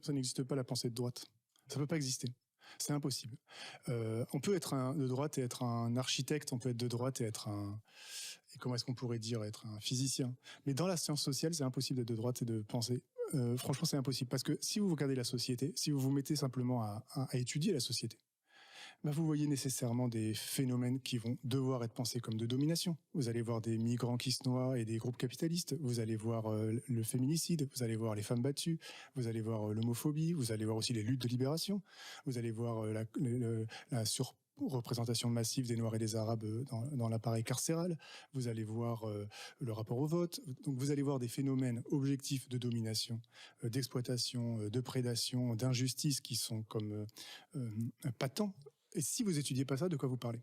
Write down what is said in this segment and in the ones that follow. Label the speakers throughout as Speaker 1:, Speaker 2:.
Speaker 1: Ça n'existe pas, la pensée de droite. Ça peut pas exister. C'est impossible. On peut être de droite et être un architecte, on peut être de droite et être et comment est-ce qu'on pourrait dire, être un physicien. Mais dans la science sociale, c'est impossible d'être de droite et de penser. Franchement, c'est impossible. Parce que si vous regardez la société, si vous vous mettez simplement à étudier la société, ben vous voyez nécessairement des phénomènes qui vont devoir être pensés comme de domination. Vous allez voir des migrants qui se noient et des groupes capitalistes. Vous allez voir le féminicide. Vous allez voir les femmes battues. Vous allez voir l'homophobie. Vous allez voir aussi les luttes de libération. Vous allez voir la surreprésentation massive des Noirs et des Arabes dans l'appareil carcéral. Vous allez voir le rapport au vote. Donc vous allez voir des phénomènes objectifs de domination, d'exploitation, de prédation, d'injustice qui sont comme patents. Et si vous étudiez pas ça, de quoi vous parlez ?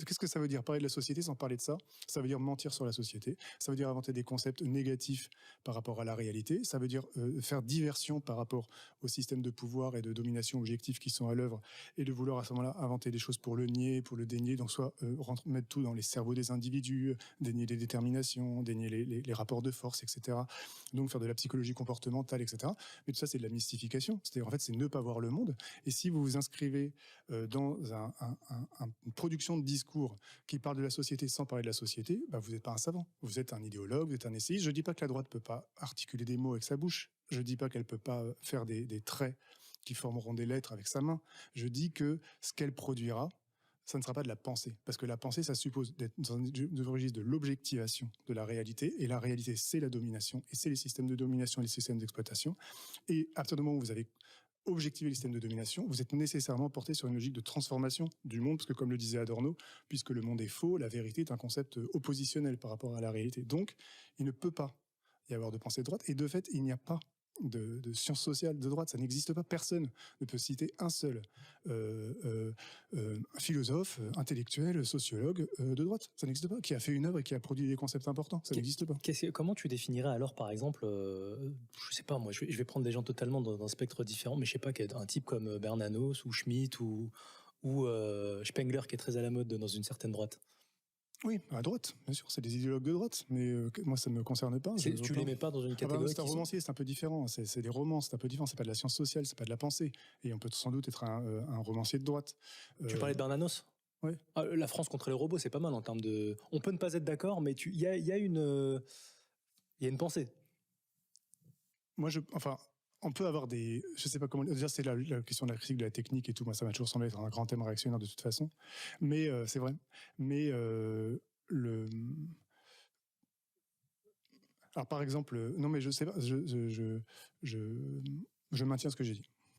Speaker 1: Qu'est-ce que ça veut dire ? Parler de la société sans parler de ça, ça veut dire mentir sur la société, ça veut dire inventer des concepts négatifs par rapport à la réalité, ça veut dire faire diversion par rapport au système de pouvoir et de domination objectif qui sont à l'œuvre, et de vouloir à ce moment-là inventer des choses pour le nier, pour le dénier, donc soit mettre tout dans les cerveaux des individus, dénier les déterminations, dénier les rapports de force, etc. Donc faire de la psychologie comportementale, etc. Mais tout ça, c'est de la mystification, c'est-à-dire en fait, c'est ne pas voir le monde. Et si vous vous inscrivez dans une production de discours qui parle de la société sans parler de la société, bah vous n'êtes pas un savant. Vous êtes un idéologue, vous êtes un essayiste. Je ne dis pas que la droite ne peut pas articuler des mots avec sa bouche. Je ne dis pas qu'elle ne peut pas faire des traits qui formeront des lettres avec sa main. Je dis que ce qu'elle produira, ça ne sera pas de la pensée. Parce que la pensée, ça suppose d'être dans un registre de l'objectivation de la réalité. Et la réalité, c'est la domination. Et c'est les systèmes de domination et les systèmes d'exploitation. Et à partir du moment où vous avez objectiver les systèmes de domination, vous êtes nécessairement porté sur une logique de transformation du monde, parce que comme le disait Adorno, puisque le monde est faux, la vérité est un concept oppositionnel par rapport à la réalité. Donc, il ne peut pas y avoir de pensée de droite, et de fait, il n'y a pas de sciences sociales de droite, ça n'existe pas. Personne ne peut citer un seul philosophe, intellectuel, sociologue de droite. Ça n'existe pas. Qui a fait une œuvre et qui a produit des concepts importants. Ça n'existe pas.
Speaker 2: Comment tu définirais alors, par exemple, je sais pas, moi, je vais prendre des gens totalement dans un spectre différent, mais je sais pas, un type comme Bernanos ou Schmitt ou Spengler qui est très à la mode dans une certaine droite.
Speaker 1: Oui, à droite, bien sûr, c'est des idéologues de droite, mais moi ça ne me concerne pas.
Speaker 2: Tu les mets pas dans une catégorie.
Speaker 1: C'est un romancier, c'est un peu différent, c'est des romans, c'est un peu différent, c'est pas de la science sociale, c'est pas de la pensée, et on peut sans doute être un romancier de droite.
Speaker 2: Tu parlais de Bernanos ?
Speaker 1: Ouais.
Speaker 2: La France contre les robots, c'est pas mal en termes de... On peut ne pas être d'accord, mais il y a une pensée.
Speaker 1: Moi, on peut avoir des... Je sais pas comment... Déjà, c'est la question de la critique de la technique et tout. Moi, ça m'a toujours semblé être un grand thème réactionnaire de toute façon. Mais c'est vrai. Mais alors, par exemple... Non, mais je sais pas. Je maintiens ce que j'ai dit.